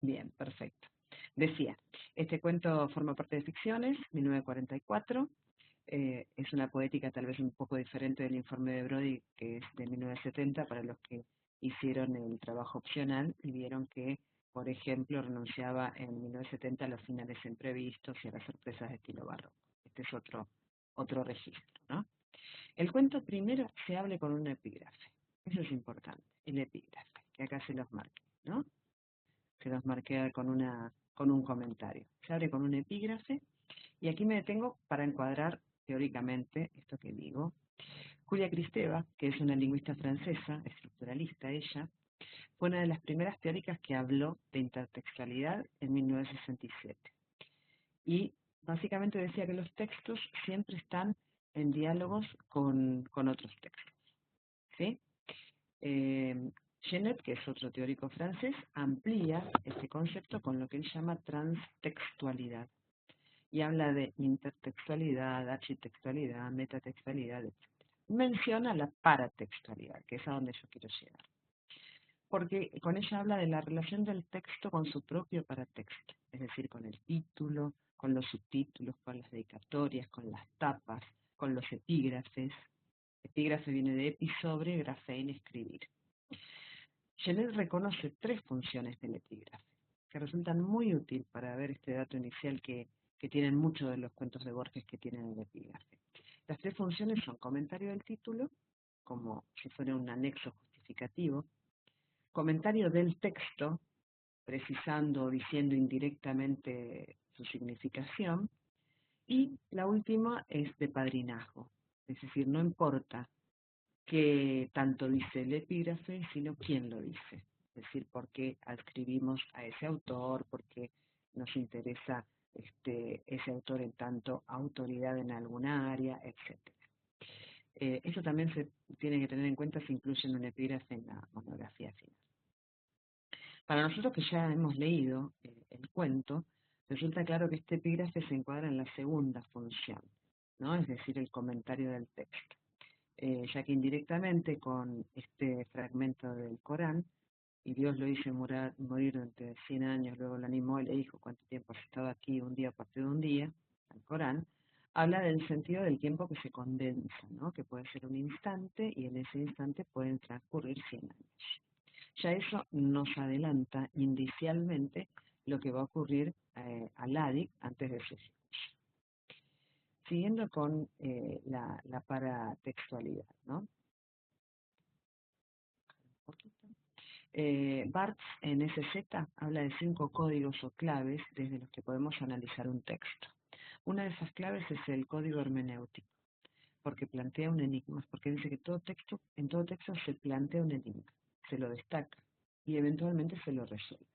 Bien, perfecto. Decía, este cuento forma parte de Ficciones, 1944. Es una poética tal vez un poco diferente del informe de Brody, que es de 1970, para los que hicieron el trabajo opcional y vieron que, por ejemplo, renunciaba en 1970 a los finales imprevistos y a las sorpresas de estilo barroco. Este es otro registro, ¿no? El cuento primero se abre con un epígrafe. Eso es importante, el epígrafe, que acá se los marqué, ¿no? Se los marqué con un comentario. Se abre con un epígrafe y aquí me detengo para encuadrar teóricamente esto que digo. Julia Kristeva, que es una lingüista francesa, estructuralista ella, fue una de las primeras teóricas que habló de intertextualidad en 1967. Y básicamente decía que los textos siempre están en diálogos con otros textos. ¿Sí? Genet, que es otro teórico francés, amplía este concepto con lo que él llama transtextualidad y habla de intertextualidad, architextualidad, metatextualidad, etc. Menciona la paratextualidad, que es a donde yo quiero llegar, porque con ella habla de la relación del texto con su propio paratexto, es decir, con el título, con los subtítulos, con las dedicatorias, con las tapas, con los epígrafes. Epígrafe viene de epi sobre, grafein, escribir. Genet reconoce tres funciones del epígrafe, que resultan muy útiles para ver este dato inicial que tienen muchos de los cuentos de Borges que tienen el epígrafe. Las tres funciones son comentario del título, como si fuera un anexo justificativo, comentario del texto, precisando o diciendo indirectamente su significación, y la última es de padrinazgo, es decir, no importa qué tanto dice el epígrafe, sino quién lo dice, es decir, por qué adscribimos a ese autor, por qué nos interesa ese autor en tanto autoridad en alguna área, etc. Eso también se tiene que tener en cuenta si incluyen un epígrafe en la monografía final. Para nosotros que ya hemos leído el cuento, resulta claro que este epígrafe se encuadra en la segunda función, ¿no? Es decir, el comentario del texto. Ya que indirectamente con este fragmento del Corán, y Dios lo hizo morir durante 100 años, luego lo animó y le dijo cuánto tiempo has estado aquí, un día a partir de un día, al Corán, habla del sentido del tiempo que se condensa, ¿no? Que puede ser un instante y en ese instante pueden transcurrir 100 años. Ya eso nos adelanta indicialmente lo que va a ocurrir a Ladik antes de su ejecución. Siguiendo con la paratextualidad, ¿no? Barthes en SZ habla de 5 códigos o claves desde los que podemos analizar un texto. Una de esas claves es el código hermenéutico, porque plantea un enigma, porque dice que en todo texto se plantea un enigma, se lo destaca y eventualmente se lo resuelve.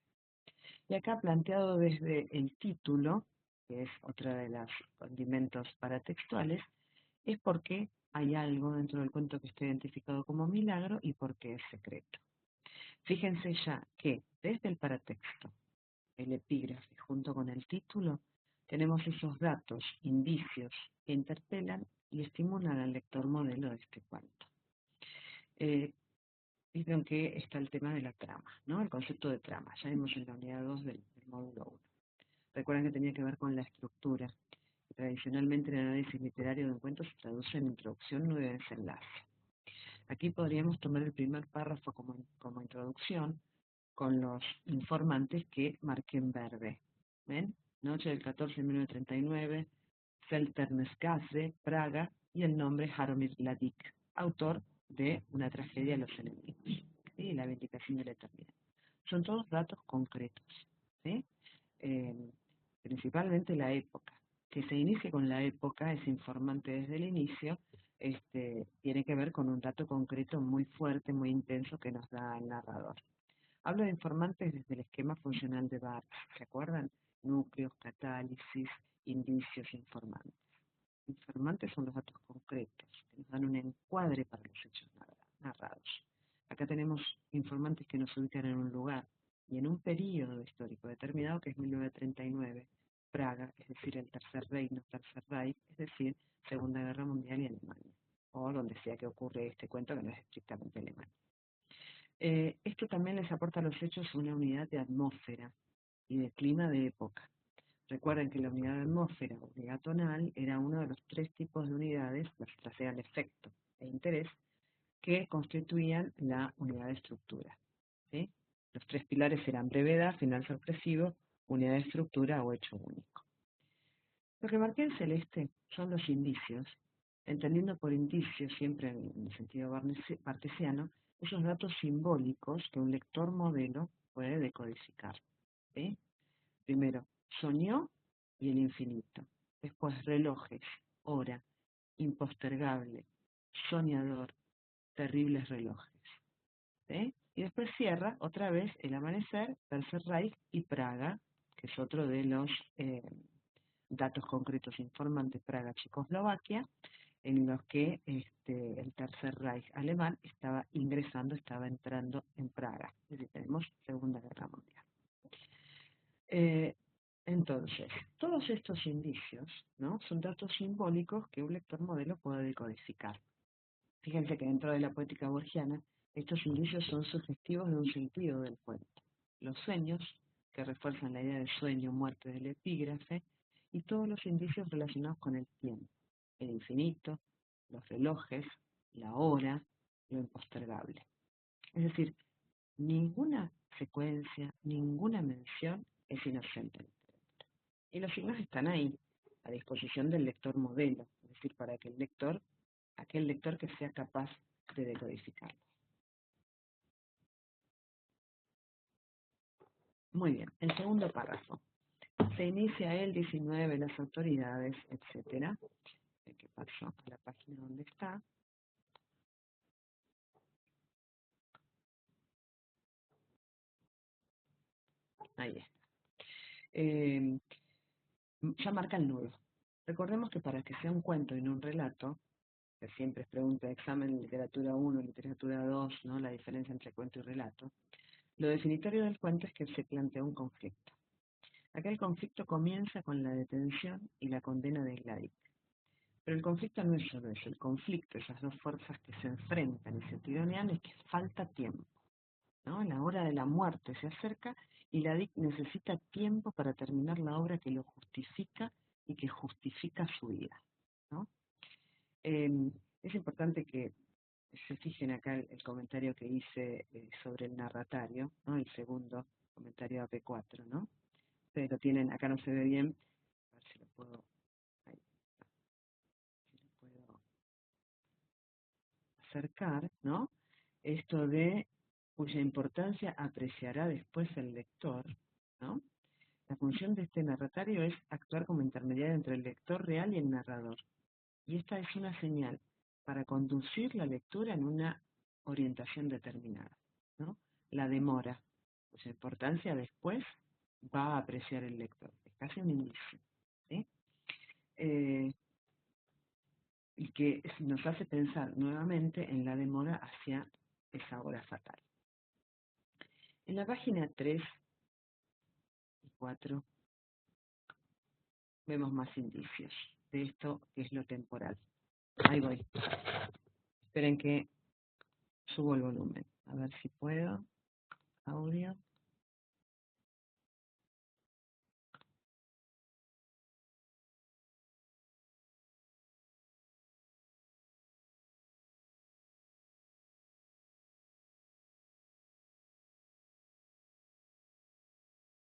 Y acá planteado desde el título, que es otra de los condimentos paratextuales, es porque hay algo dentro del cuento que está identificado como milagro y porque es secreto. Fíjense ya que desde el paratexto, el epígrafe junto con el título, tenemos esos datos, indicios que interpelan y estimulan al lector modelo de este cuento. Dicen que está el tema de la trama, ¿no? El concepto de trama. Ya vimos en la unidad 2 del módulo 1. Recuerden que tenía que ver con la estructura. Tradicionalmente el análisis literario de un cuento se traduce en introducción, nudo y desenlace. Aquí podríamos tomar el primer párrafo como introducción con los informantes que marqué en verde. ¿Ven? Noche del 14 de 1939, Selternskasse, Praga, y el nombre Jaromir Ladik, autor de Una tragedia a los enemigos, ¿sí? La vindicación de la eternidad. Son todos datos concretos, ¿sí? Principalmente la época. Que se inicie con la época, ese informante desde el inicio, tiene que ver con un dato concreto muy fuerte, muy intenso que nos da el narrador. Hablo de informantes desde el esquema funcional de Barthes, ¿se acuerdan? Núcleos, catálisis, indicios, informantes. Informantes son los datos concretos, que nos dan un encuadre para los hechos narrados. Acá tenemos informantes que nos ubican en un lugar y en un periodo histórico determinado que es 1939, Praga, es decir, el Tercer Reino, Tercer Reich, es decir, Segunda Guerra Mundial y Alemania, o donde sea que ocurre este cuento que no es estrictamente Alemania. Esto también les aporta a los hechos una unidad de atmósfera, y de clima de época. Recuerden que la unidad de atmósfera o unidad tonal era uno de los 3 tipos de unidades, las otras eran efecto e interés, que constituían la unidad de estructura. ¿Sí? Los 3 pilares eran brevedad, final sorpresivo, unidad de estructura o hecho único. Lo que marqué en celeste son los indicios, entendiendo por indicios, siempre en el sentido cartesiano, esos datos simbólicos que un lector modelo puede decodificar. ¿Sí? Primero, soñó y el infinito. Después, relojes, hora, impostergable, soñador, terribles relojes. ¿Sí? Y después cierra otra vez el amanecer, Tercer Reich y Praga, que es otro de los datos concretos informantes, Praga, Checoslovaquia, en los que el Tercer Reich alemán estaba entrando en Praga. Es decir, tenemos Segunda Guerra Mundial. Entonces, todos estos indicios, ¿no?, son datos simbólicos que un lector modelo puede decodificar. Fíjense que dentro de la poética borgiana, estos indicios son sugestivos de un sentido del cuento. Los sueños, que refuerzan la idea de sueño, muerte del epígrafe, y todos los indicios relacionados con el tiempo, el infinito, los relojes, la hora, lo impostergable. Es decir, ninguna secuencia, ninguna mención es inocente. Y los signos están ahí, a disposición del lector modelo, es decir, para que aquel lector que sea capaz de decodificarlo. Muy bien, el segundo párrafo. Se inicia el 19, las autoridades, etc. ¿Qué pasó? A la página donde está. Ahí está. Ya marca el nudo. Recordemos que para que sea un cuento y no un relato, que siempre es pregunta de examen, literatura 1, literatura 2, ¿no?, la diferencia entre cuento y relato, lo definitorio del cuento es que se plantea un conflicto. Acá el conflicto comienza con la detención y la condena de Gladik. Pero el conflicto no es solo eso, el conflicto, esas dos fuerzas que se enfrentan y se tironean, es que falta tiempo, ¿no? La hora de la muerte se acerca y Gladik necesita tiempo para terminar la obra que lo justifica y que justifica su vida, ¿no? Es importante que se fijen acá el comentario que hice sobre el narratario, ¿no?, el segundo comentario AP4, ¿no? Ustedes lo tienen, acá no se ve bien, a ver si lo puedo, ahí, si lo puedo acercar, ¿no? Esto de cuya importancia apreciará después el lector, ¿no? La función de este narratario es actuar como intermediario entre el lector real y el narrador. Y esta es una señal para conducir la lectura en una orientación determinada, ¿no? La demora, cuya importancia después va a apreciar el lector. Es casi un indicio, ¿sí? Y que nos hace pensar nuevamente en la demora hacia esa hora fatal. En la página 3 y 4 vemos más indicios de esto que es lo temporal. Ahí voy. Esperen que subo el volumen. A ver si puedo. Audio.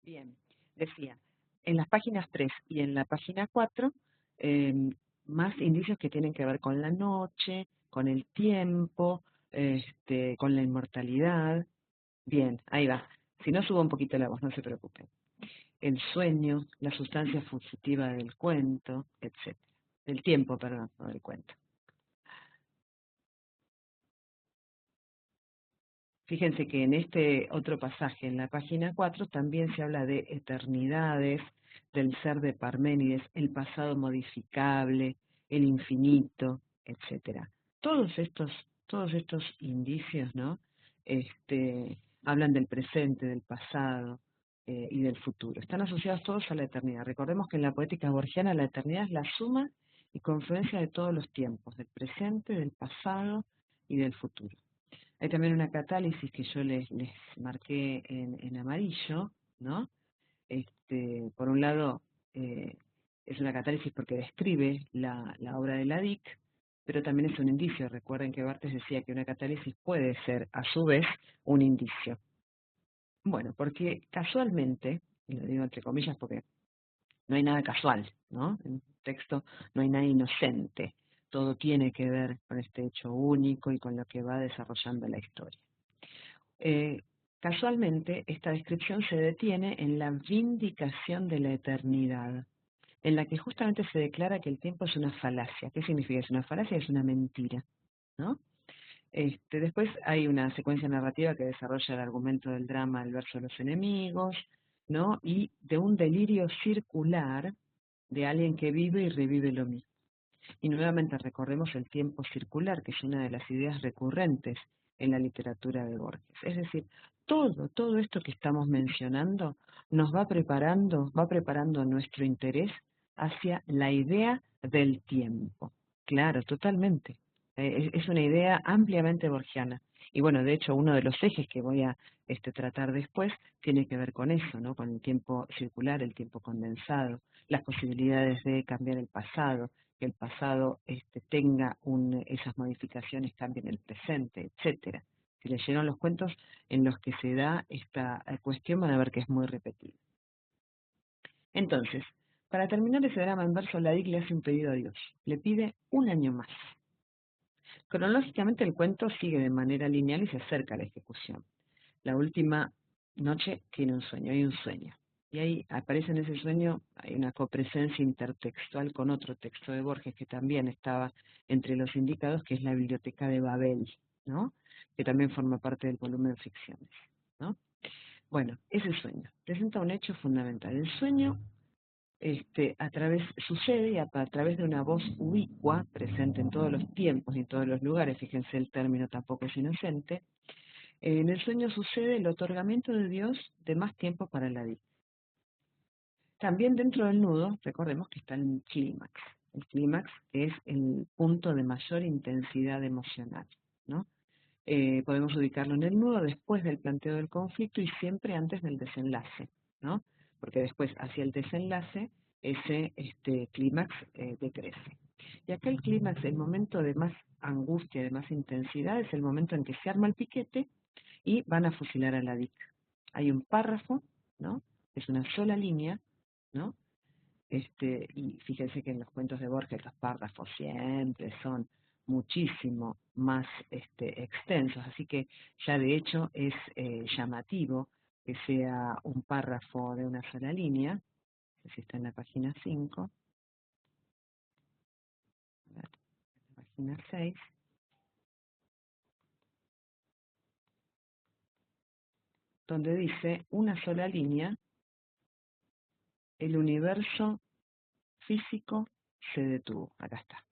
Bien, decía, en las páginas 3 y en la página 4, más indicios que tienen que ver con la noche, con el tiempo, con la inmortalidad. Bien, ahí va. Si no, subo un poquito la voz, no se preocupen. El sueño, la sustancia fugitiva del cuento, etc. Del tiempo, perdón, no del cuento. Fíjense que en este otro pasaje, en la página 4, también se habla de eternidades, del ser de Parménides, el pasado modificable, el infinito, etc. Todos estos indicios, ¿no?, hablan del presente, del pasado y del futuro. Están asociados todos a la eternidad. Recordemos que en la poética borgiana la eternidad es la suma y confluencia de todos los tiempos, del presente, del pasado y del futuro. Hay también una catálisis que yo les marqué en amarillo, ¿no?, Por un lado, es una catálisis porque describe la obra de la DIC, pero también es un indicio. Recuerden que Barthes decía que una catálisis puede ser, a su vez, un indicio. Bueno, porque casualmente, y lo digo entre comillas porque no hay nada casual, ¿no? En un texto no hay nada inocente. Todo tiene que ver con este hecho único y con lo que va desarrollando la historia. Casualmente, esta descripción se detiene en la vindicación de la eternidad, en la que justamente se declara que el tiempo es una falacia. ¿Qué significa? Es una falacia, es una mentira, ¿no? Después hay una secuencia narrativa que desarrolla el argumento del drama El verso de los enemigos, ¿no? Y de un delirio circular de alguien que vive y revive lo mismo. Y nuevamente recordemos el tiempo circular, que es una de las ideas recurrentes en la literatura de Borges. Es decir, todo esto que estamos mencionando nos va preparando nuestro interés hacia la idea del tiempo. Claro, totalmente. Es una idea ampliamente borgiana. Y bueno, de hecho, uno de los ejes que voy a tratar después tiene que ver con eso, ¿no? Con el tiempo circular, el tiempo condensado, las posibilidades de cambiar el pasado, que el pasado tenga esas modificaciones, cambien el presente, etcétera. Si leyeron los cuentos en los que se da esta cuestión, van a ver que es muy repetido. Entonces, para terminar ese drama en verso, la DIC le hace un pedido a Dios. Le pide un año más. Cronológicamente el cuento sigue de manera lineal y se acerca a la ejecución. La última noche tiene un sueño, hay un sueño. Y ahí aparece en ese sueño, hay una copresencia intertextual con otro texto de Borges que también estaba entre los indicados, que es la Biblioteca de Babel, ¿no? Que también forma parte del volumen Ficciones, ¿no? Bueno, ese sueño presenta un hecho fundamental. El sueño sucede y a través de una voz ubicua, presente en todos los tiempos y en todos los lugares, fíjense el término tampoco es inocente, en el sueño sucede el otorgamiento de Dios de más tiempo para la vida. También dentro del nudo, recordemos que está el clímax. El clímax es el punto de mayor intensidad emocional, ¿no? Podemos ubicarlo en el nudo después del planteo del conflicto y siempre antes del desenlace, ¿no? Porque después, hacia el desenlace, ese clímax decrece. Y acá el clímax, el momento de más angustia, de más intensidad, es el momento en que se arma el piquete y van a fusilar a la DIC. Hay un párrafo, ¿no? Es una sola línea, ¿no? Y fíjense que en los cuentos de Borges los párrafos siempre son muchísimo más extensos, así que ya de hecho es llamativo que sea un párrafo de una sola línea. No sé si está en la página 5, la página 6, donde dice una sola línea, el universo físico se detuvo. Acá está,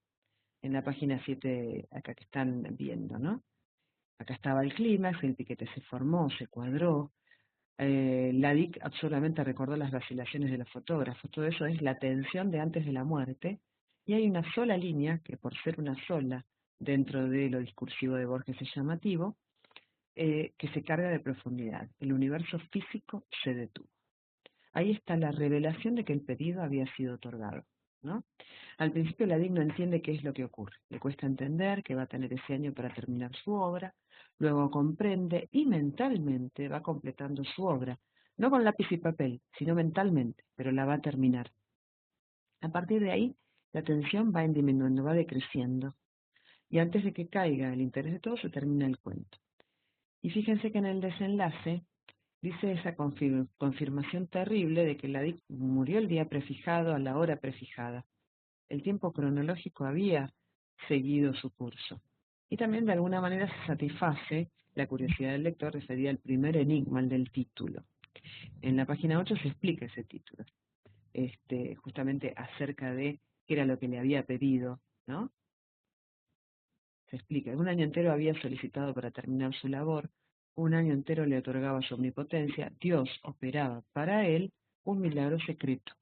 en la página 7, acá que están viendo, ¿no? Acá estaba el clímax, el piquete se formó, se cuadró. La DIC solamente recordó las vacilaciones de los fotógrafos. Todo eso es la tensión de antes de la muerte. Y hay una sola línea, que por ser una sola dentro de lo discursivo de Borges es llamativo, que se carga de profundidad. El universo físico se detuvo. Ahí está la revelación de que el pedido había sido otorgado, ¿no? Al principio la DIC no entiende qué es lo que ocurre. Le cuesta entender que va a tener ese año para terminar su obra, luego comprende y mentalmente va completando su obra, no con lápiz y papel, sino mentalmente, pero la va a terminar. A partir de ahí, la tensión va disminuyendo, va decreciendo, y antes de que caiga el interés de todos, se termina el cuento. Y fíjense que en el desenlace dice esa confirmación terrible de que la DIC murió el día prefijado a la hora prefijada. El tiempo cronológico había seguido su curso. Y también de alguna manera se satisface la curiosidad del lector referida al primer enigma, el del título. En la página 8 se explica ese título, justamente acerca de qué era lo que le había pedido, ¿no? Se explica, un año entero había solicitado para terminar su labor, un año entero le otorgaba su omnipotencia, Dios operaba para él un milagro secreto.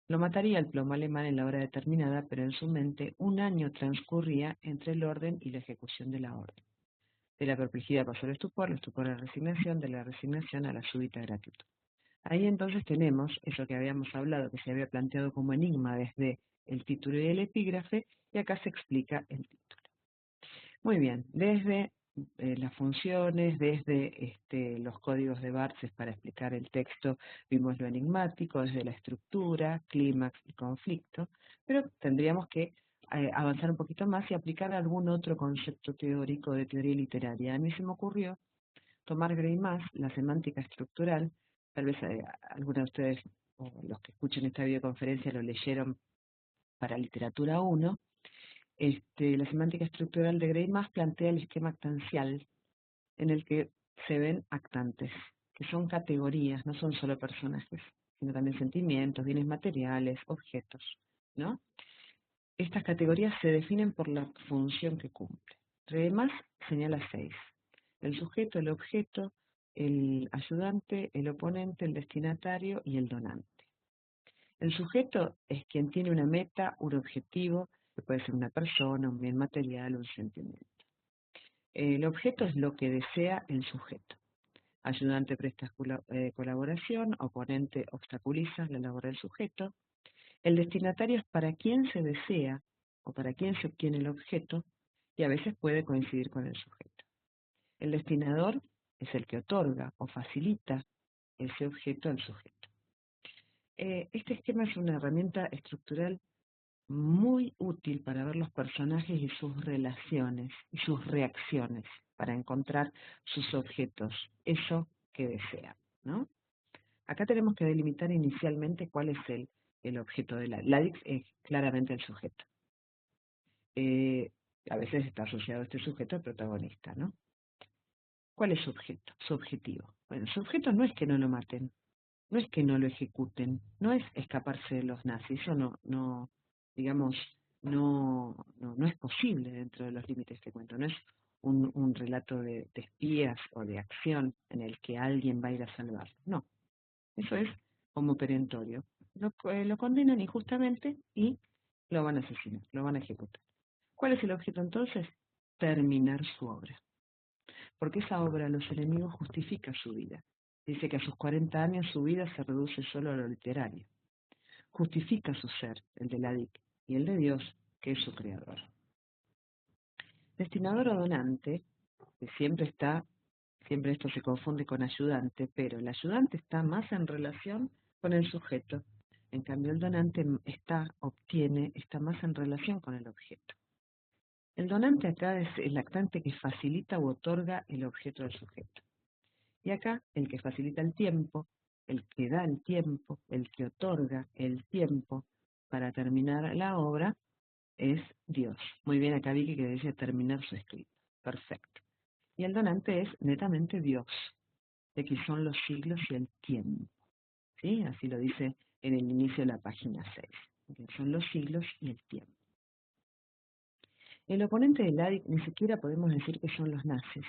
Lo mataría el plomo alemán en la hora determinada, pero en su mente un año transcurría entre el orden y la ejecución de la orden. De la perplejidad pasó al estupor a la resignación, de la resignación a la súbita gratitud. Ahí entonces tenemos eso que habíamos hablado, que se había planteado como enigma desde el título y el epígrafe, y acá se explica el título. Muy bien, desde las funciones, desde los códigos de Barthes para explicar el texto, vimos lo enigmático, desde la estructura, clímax y conflicto, pero tendríamos que avanzar un poquito más y aplicar algún otro concepto teórico de teoría literaria. A mí se me ocurrió tomar Gray más, la semántica estructural, tal vez algunos de ustedes o los que escuchen esta videoconferencia lo leyeron para literatura 1. La semántica estructural de Gray más plantea el esquema actancial en el que se ven actantes, que son categorías, no son solo personajes, sino también sentimientos, bienes materiales, objetos, ¿no? Estas categorías se definen por la función que cumple. Gray más señala 6. El sujeto, el objeto, el ayudante, el oponente, el destinatario y el donante. El sujeto es quien tiene una meta, un objetivo, que puede ser una persona, un bien material, un sentimiento. El objeto es lo que desea el sujeto. Ayudante presta colaboración, oponente obstaculiza la labor del sujeto. El destinatario es para quien se desea o para quien se obtiene el objeto y a veces puede coincidir con el sujeto. El destinador es el que otorga o facilita ese objeto al sujeto. Este esquema es una herramienta estructural muy útil para ver los personajes y sus relaciones y sus reacciones, para encontrar sus objetos, eso que desea, ¿no? Acá tenemos que delimitar inicialmente cuál es el objeto de la Ladix es claramente el sujeto. A veces está asociado este sujeto al protagonista, ¿no? ¿Cuál es su objeto? Su objetivo. Bueno, su objeto no es que no lo maten, no es que no lo ejecuten, no es escaparse de los nazis, eso digamos, no es posible dentro de los límites que cuento, no es un relato de espías o de acción en el que alguien va a ir a salvarlo, no, eso es como perentorio. Lo condenan injustamente y lo van a asesinar, lo van a ejecutar. ¿Cuál es el objeto entonces? Terminar su obra. Porque esa obra, Los enemigos, justifica su vida. Dice que a sus 40 años su vida se reduce solo a lo literario. Justifica su ser, el de la DIC, y el de Dios, que es su creador. Destinador o donante, que siempre esto se confunde con ayudante, pero el ayudante está más en relación con el sujeto. En cambio, el donante está más en relación con el objeto. El donante acá es el actante que facilita u otorga el objeto del sujeto. Y acá, el que facilita el tiempo, el que da el tiempo, el que otorga el tiempo para terminar la obra, es Dios. Muy bien, acá Vicky que decía terminar su escrito. Perfecto. Y el donante es netamente Dios, de que son los siglos y el tiempo. ¿Sí? Así lo dice en el inicio de la página 6. Que son los siglos y el tiempo. El oponente del ADIC ni siquiera podemos decir que son los nazis.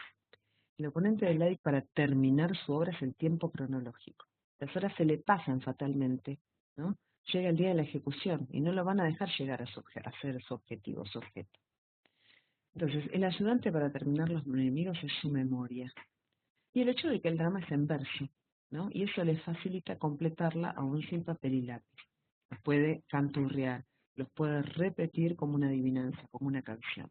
El oponente del ADIC para terminar su obra es el tiempo cronológico. Las horas se le pasan fatalmente, ¿no? Llega el día de la ejecución y no lo van a dejar llegar a ser su objetivo, su objeto. Entonces, el ayudante para terminar los enemigos es su memoria. Y el hecho de que el drama es en verso, ¿no? Y eso le facilita completarla aún sin papel y lápiz. Los puede canturrear, los puede repetir como una adivinanza, como una canción.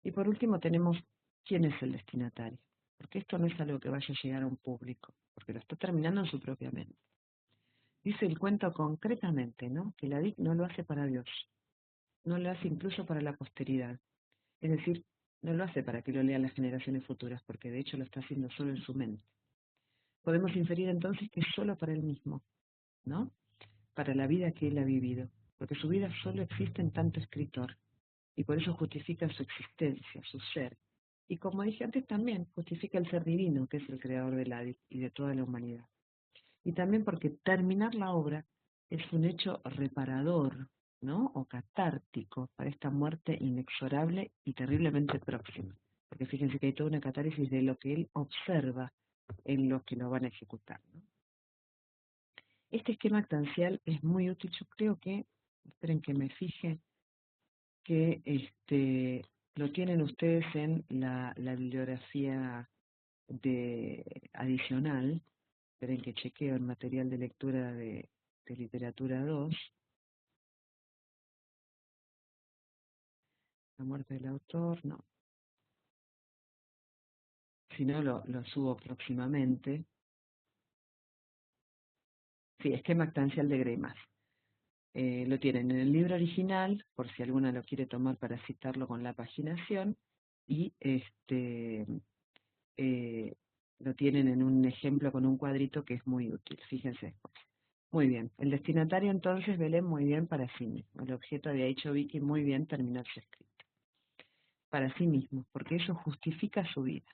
Y por último tenemos quién es el destinatario, porque esto no es algo que vaya a llegar a un público, porque lo está terminando en su propia mente. Dice el cuento concretamente, ¿no? Que la DIC no lo hace para Dios, no lo hace incluso para la posteridad. Es decir, no lo hace para que lo lean las generaciones futuras, porque de hecho lo está haciendo solo en su mente. Podemos inferir entonces que es solo para él mismo, ¿no? Para la vida que él ha vivido, porque su vida solo existe en tanto escritor, y por eso justifica su existencia, su ser. Y como dije antes también, justifica el ser divino, que es el creador del Hades y de toda la humanidad. Y también porque terminar la obra es un hecho reparador, ¿no? O catártico para esta muerte inexorable y terriblemente próxima. Porque fíjense que hay toda una catáresis de lo que él observa en lo que lo van a ejecutar, ¿no? Este esquema actancial es muy útil, yo creo que, esperen que me fije, que lo tienen ustedes en la bibliografía adicional, Esperen que chequeo el material de lectura de literatura 2. La muerte del autor, no. Si no, lo subo próximamente. Sí, esquema actancial de Greimas. Lo tienen en el libro original, por si alguna lo quiere tomar para citarlo con la paginación, y lo tienen en un ejemplo con un cuadrito que es muy útil, fíjense después. Muy bien, el destinatario entonces, Belén, muy bien para sí mismo. El objeto, había dicho Vicky, muy bien terminar su escrito. Para sí mismo, porque eso justifica su vida,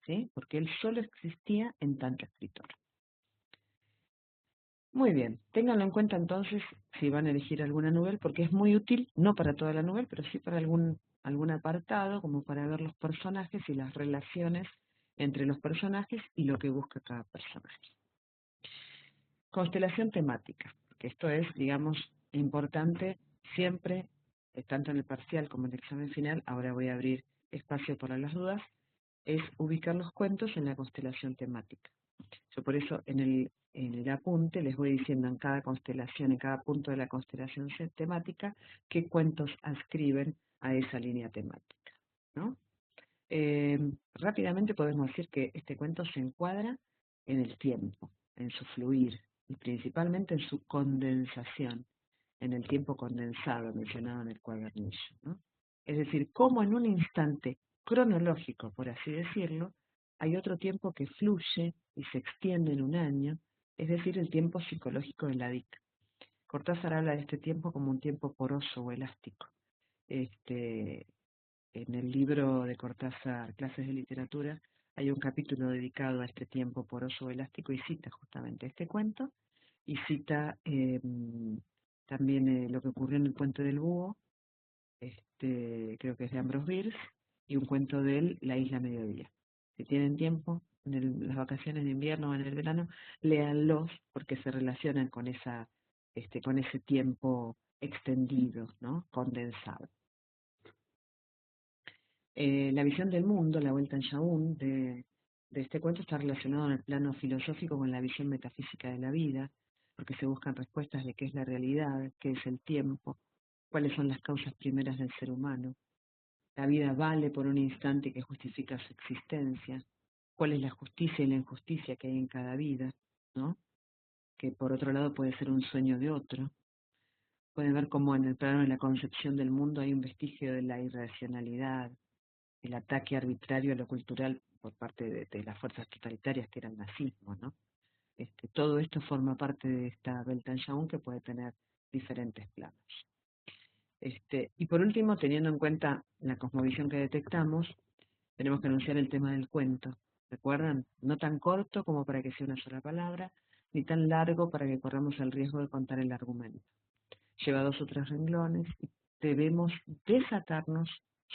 ¿sí? Porque él solo existía en tanto escritor. Muy bien, ténganlo en cuenta entonces si van a elegir alguna novela, porque es muy útil, no para toda la novela, pero sí para algún apartado, como para ver los personajes y las relaciones entre los personajes y lo que busca cada personaje. Constelación temática, que esto es, digamos, importante siempre, tanto en el parcial como en el examen final. Ahora voy a abrir espacio para las dudas, es ubicar los cuentos en la constelación temática. Yo por eso en el apunte les voy diciendo en cada constelación, en cada punto de la constelación temática, qué cuentos adscriben a esa línea temática, ¿no? Rápidamente podemos decir que este cuento se encuadra en el tiempo, en su fluir y principalmente en su condensación, en el tiempo condensado mencionado en el cuadernillo, ¿no? Es decir, cómo en un instante cronológico, por así decirlo, hay otro tiempo que fluye y se extiende en un año, es decir, el tiempo psicológico de la DIC. Cortázar habla de este tiempo como un tiempo poroso o elástico. En el libro de Cortázar, Clases de Literatura, hay un capítulo dedicado a este tiempo poroso o elástico y cita justamente este cuento y cita también lo que ocurrió en el Puente del Búho, creo que es de Ambrose Bierce, y un cuento de él, La Isla Mediodía. Si tienen tiempo, en las vacaciones de invierno o en el verano, léanlos porque se relacionan con con ese tiempo extendido, ¿no? Condensado. La visión del mundo, la vuelta en Shaun, de este cuento está relacionado en el plano filosófico con la visión metafísica de la vida, porque se buscan respuestas de qué es la realidad, qué es el tiempo, cuáles son las causas primeras del ser humano. La vida vale por un instante que justifica su existencia, cuál es la justicia y la injusticia que hay en cada vida, ¿no? Que por otro lado puede ser un sueño de otro. Pueden ver cómo en el plano de la concepción del mundo hay un vestigio de la irracionalidad, el ataque arbitrario a lo cultural por parte de las fuerzas totalitarias que era el nazismo, ¿no? Todo esto forma parte de esta Weltanschauung que puede tener diferentes planos. Y por último, teniendo en cuenta la cosmovisión que detectamos, tenemos que anunciar el tema del cuento. ¿Recuerdan? No tan corto como para que sea una sola palabra, ni tan largo para que corramos el riesgo de contar el argumento. Lleva 2 o 3 renglones y debemos desatarnos,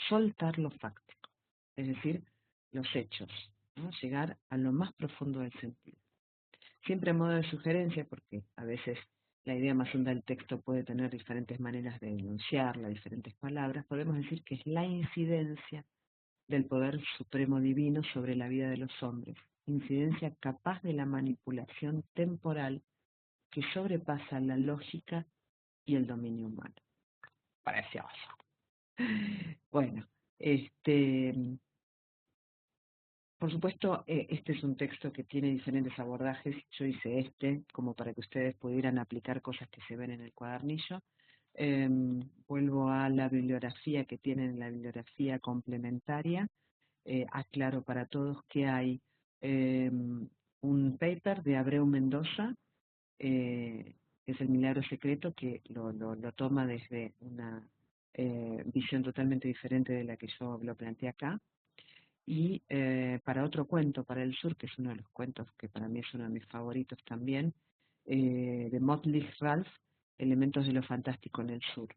soltar lo fáctico, es decir, los hechos, ¿no? Llegar a lo más profundo del sentido. Siempre a modo de sugerencia, porque a veces la idea más honda del texto puede tener diferentes maneras de enunciarla, diferentes palabras, podemos decir que es la incidencia del poder supremo divino sobre la vida de los hombres, incidencia capaz de la manipulación temporal que sobrepasa la lógica y el dominio humano. Precioso. Bueno, por supuesto, este es un texto que tiene diferentes abordajes. Yo hice como para que ustedes pudieran aplicar cosas que se ven en el cuadernillo. Vuelvo a la bibliografía que tienen, la bibliografía complementaria. Aclaro para todos que hay un paper de Abreu Mendoza, que es El Milagro Secreto, que lo toma desde una visión totalmente diferente de la que yo lo planteé acá. Y para otro cuento, para el sur, que es uno de los cuentos que para mí es uno de mis favoritos también, de Motley Ralph, Elementos de lo Fantástico en el Sur.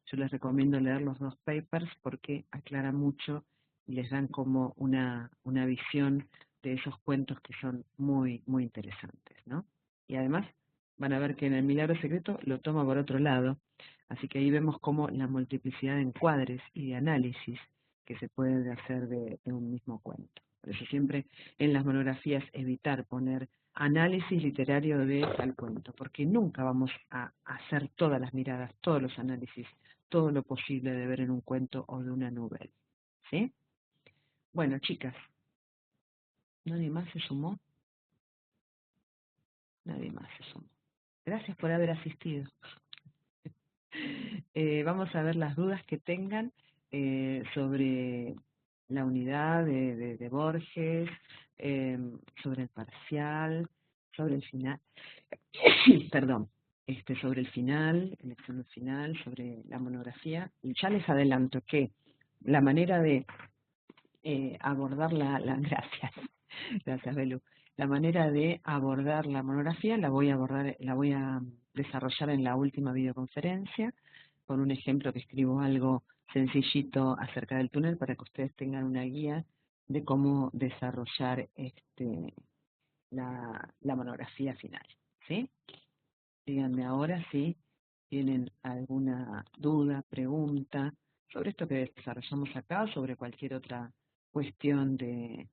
Yo les recomiendo leer los 2 papers porque aclaran mucho y les dan como una visión de esos cuentos que son muy, muy interesantes, ¿no? Y además van a ver que en El Milagro Secreto lo toma por otro lado, así que ahí vemos como la multiplicidad de encuadres y de análisis que se puede hacer de un mismo cuento. Por eso siempre en las monografías evitar poner análisis literario de tal cuento, porque nunca vamos a hacer todas las miradas, todos los análisis, todo lo posible de ver en un cuento o de una novela, ¿sí? Bueno, chicas, ¿nadie más se sumó? Nadie más se sumó. Gracias por haber asistido. Vamos a ver las dudas que tengan sobre la unidad de Borges, sobre el parcial, sobre el final, perdón, sobre el final, el examen final, sobre la monografía. Y ya les adelanto que la manera de abordar gracias, gracias Belu, la manera de abordar la monografía la voy a desarrollar en la última videoconferencia, con un ejemplo que escribo algo sencillito acerca del túnel para que ustedes tengan una guía de cómo desarrollar la monografía final, ¿sí? Díganme ahora si tienen alguna duda, pregunta sobre esto que desarrollamos acá o sobre cualquier otra cuestión de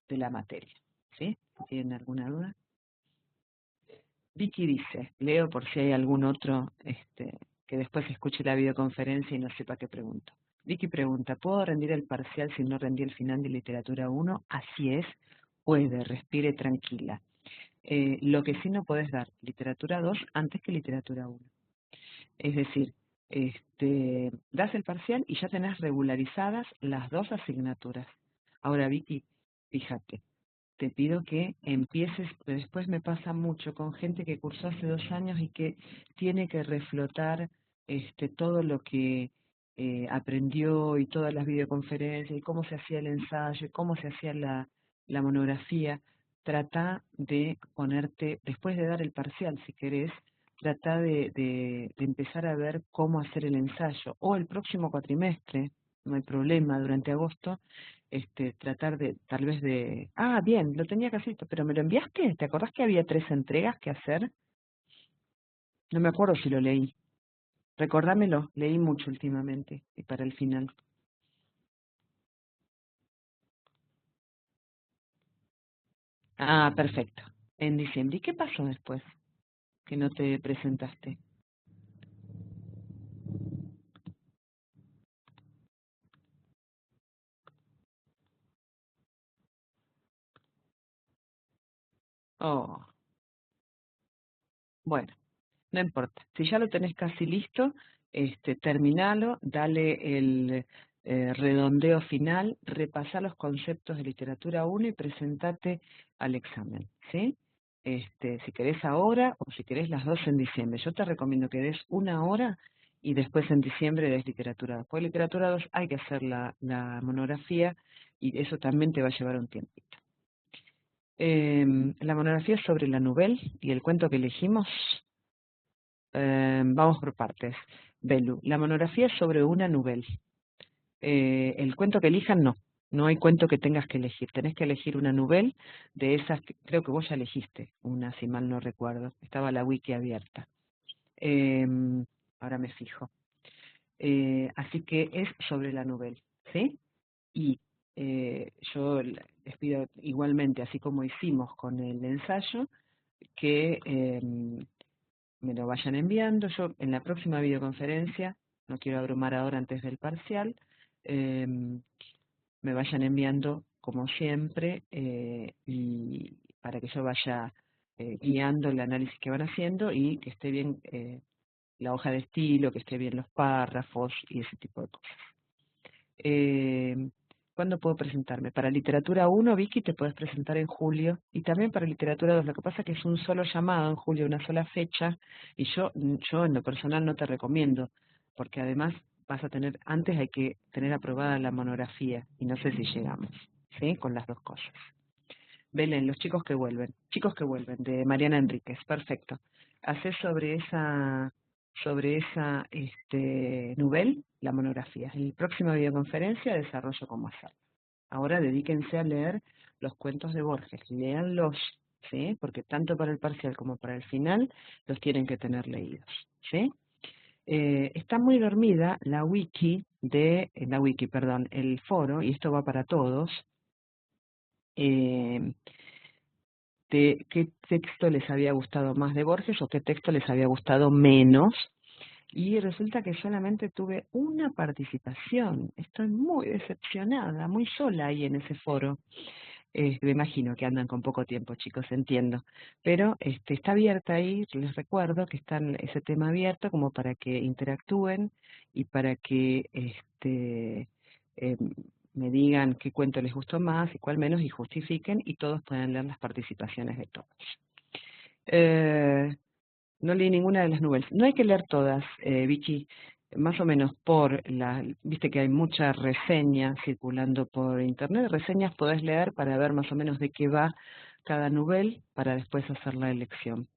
la materia, ¿sí? ¿Tienen alguna duda? Vicky dice, leo por si hay algún otro que después escuche la videoconferencia y no sepa qué pregunto. Vicky pregunta, ¿puedo rendir el parcial si no rendí el final de literatura 1? Así es, puede, respire tranquila. Lo que sí no podés dar literatura 2 antes que literatura 1. Es decir, das el parcial y ya tenés regularizadas las dos asignaturas. Ahora, Vicky, fíjate, te pido que empieces, después me pasa mucho con gente que cursó hace 2 años y que tiene que reflotar todo lo que aprendió y todas las videoconferencias y cómo se hacía el ensayo y cómo se hacía la monografía. Trata de ponerte, después de dar el parcial si querés, trata de empezar a ver cómo hacer el ensayo o el próximo cuatrimestre, no hay problema, durante agosto, tratar de, tal vez de, bien, lo tenía que hacer, pero ¿me lo enviaste? ¿Te acordás que había 3 entregas que hacer? No me acuerdo si lo leí. Recordámelo, leí mucho últimamente, y para el final. Perfecto, en diciembre. ¿Y qué pasó después que no te presentaste? Oh, bueno. No importa. Si ya lo tenés casi listo, terminalo, dale el redondeo final, repasá los conceptos de literatura 1 y presentate al examen, ¿sí? Si querés ahora o si querés las dos en diciembre. Yo te recomiendo que des 1 hora y después en diciembre des literatura 2. Después de literatura 2 hay que hacer la monografía y eso también te va a llevar un tiempito. La monografía es sobre la novela y el cuento que elegimos. Vamos por partes. Belu, la monografía es sobre una novela. El cuento que elijan, no. No hay cuento que tengas que elegir. Tenés que elegir una novela de esas, creo que vos ya elegiste una, si mal no recuerdo. Estaba la wiki abierta. Ahora me fijo. Así que es sobre la novela, ¿sí? Y yo les pido igualmente, así como hicimos con el ensayo, que me lo vayan enviando. Yo en la próxima videoconferencia, no quiero abrumar ahora antes del parcial, me vayan enviando como siempre y para que yo vaya guiando el análisis que van haciendo y que esté bien la hoja de estilo, que esté bien los párrafos y ese tipo de cosas. ¿Cuándo puedo presentarme? Para literatura 1, Vicky, te puedes presentar en julio, y también para literatura 2. Lo que pasa es que es un solo llamado en julio, una sola fecha, y yo en lo personal no te recomiendo, porque además vas a tener, antes hay que tener aprobada la monografía, y no sé si llegamos, ¿sí? Con las dos cosas. Belén, los chicos que vuelven, de Mariana Enríquez, perfecto. Hacé sobre esa novel, la monografía. En la próxima videoconferencia desarrollo cómo hacerlo. Ahora dedíquense a leer los cuentos de Borges, léanlos, ¿sí? Porque tanto para el parcial como para el final los tienen que tener leídos, ¿sí? Está muy dormida la wiki el foro, y esto va para todos. qué texto les había gustado más de Borges o qué texto les había gustado menos. Y resulta que solamente tuve una participación. Estoy muy decepcionada, muy sola ahí en ese foro. Me imagino que andan con poco tiempo, chicos, entiendo. Pero está abierta ahí, les recuerdo que está ese tema abierto como para que interactúen y para que eh, me digan qué cuento les gustó más y cuál menos y justifiquen y todos puedan leer las participaciones de todos. No leí ninguna de las novelas. No hay que leer todas, Vicky, más o menos viste que hay mucha reseña circulando por internet. Reseñas podés leer para ver más o menos de qué va cada novel para después hacer la elección.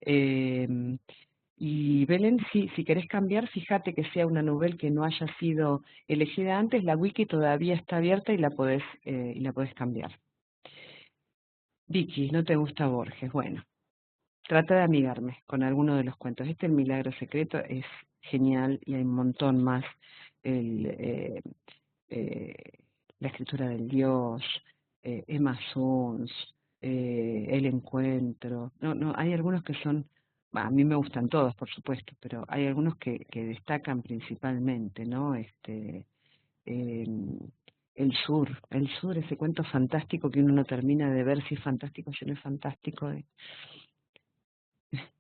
Y Belén, si querés cambiar, fíjate que sea una novel que no haya sido elegida antes, la wiki todavía está abierta y la podés cambiar. Vicky, ¿no te gusta Borges? Bueno. Trata de amigarme con alguno de los cuentos. El milagro secreto es genial y hay un montón más. El, eh, la escritura del Dios, Emma Sons, El encuentro. No, hay algunos que son, a mí me gustan todos, por supuesto, pero hay algunos que destacan principalmente, ¿no? El sur, ese cuento fantástico que uno no termina de ver si es fantástico, si no es fantástico.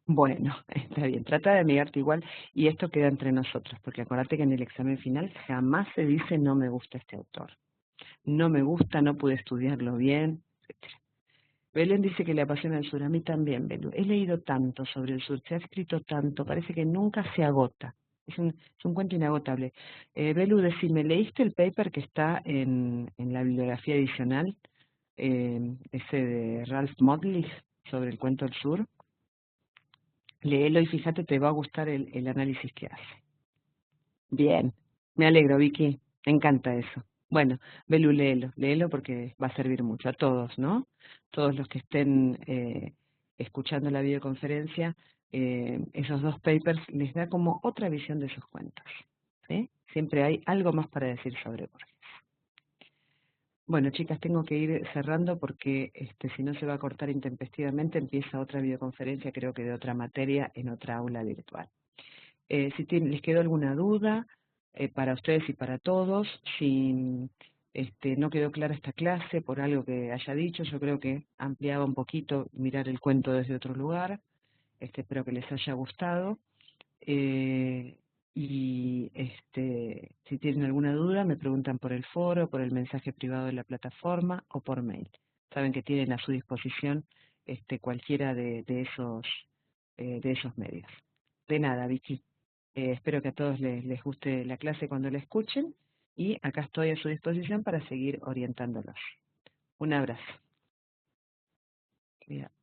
Bueno, está bien, trata de amigarte igual y esto queda entre nosotros, porque acuérdate que en el examen final jamás se dice no me gusta este autor, no me gusta, no pude estudiarlo bien, etc. Belén dice que le apasiona el sur, a mí también, Belén. He leído tanto sobre el sur, se ha escrito tanto, parece que nunca se agota, es un cuento inagotable. Belu, decime, ¿leíste el paper que está en la bibliografía adicional, ese de Ralph Motley sobre el cuento del sur? Léelo y fíjate, te va a gustar el análisis que hace. Bien, me alegro, Vicky, me encanta eso. Bueno, Belu, léelo porque va a servir mucho a todos, ¿no? Todos los que estén escuchando la videoconferencia, esos dos papers les da como otra visión de esos cuentos, ¿sí? Siempre hay algo más para decir sobre Borges. Bueno, chicas, tengo que ir cerrando porque si no se va a cortar intempestivamente, empieza otra videoconferencia, creo que de otra materia, en otra aula virtual. Si les quedó alguna duda para ustedes y para todos, si no quedó clara esta clase por algo que haya dicho, yo creo que ampliaba un poquito mirar el cuento desde otro lugar. Espero que les haya gustado. Y si tienen alguna duda, me preguntan por el foro, por el mensaje privado de la plataforma o por mail. Saben que tienen a su disposición cualquiera de esos medios. De nada, Vicky. Espero que a todos les guste la clase cuando la escuchen y acá estoy a su disposición para seguir orientándolos. Un abrazo. Cuidado.